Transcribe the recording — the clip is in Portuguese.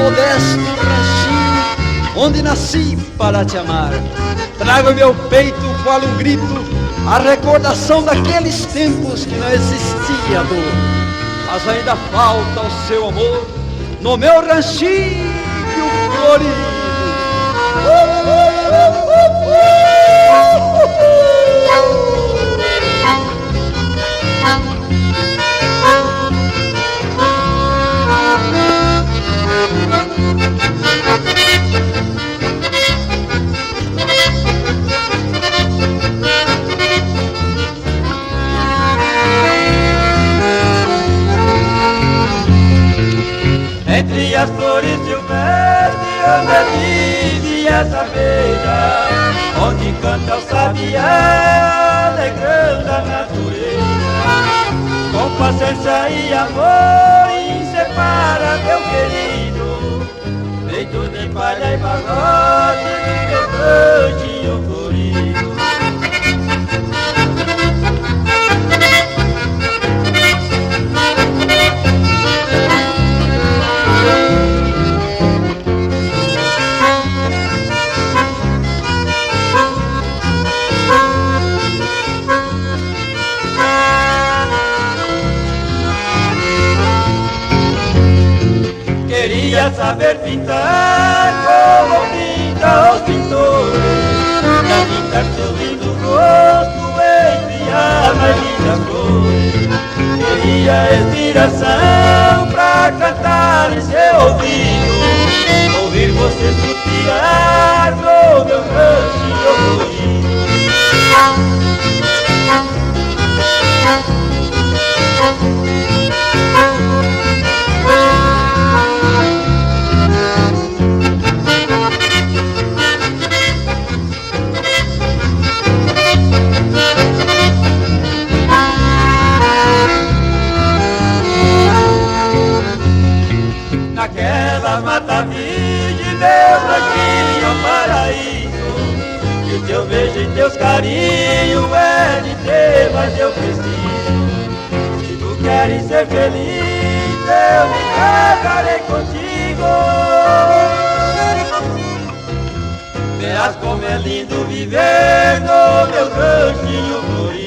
modesto ranchinho onde nasci para te amar. Trago em meu peito, qual um grito, a recordação daqueles tempos que não existia dor. Mas ainda falta o seu amor no meu ranchinho florido. Entre as flores silvestres onde vive essa beira, onde canta o sabiá, alegrando a natureza. Com paciência e amor separa meu querido, feito de palha e barrote do meu cantinho florido. Queria saber pintar como pintam os pintores, pra pintar seu lindo rosto entre as mais lindas flores. Queria inspiração pra cantar em seu ouvido, ouvir você suspirar no meu ranchinho florido. Naquela mata virgem, meu ranchinho é um paraíso, e o teu beijo e teus carinhos é de ter, mas eu preciso. Se tu queres ser feliz, eu me casarei contigo. Verás como é lindo viver no meu ranchinho florido.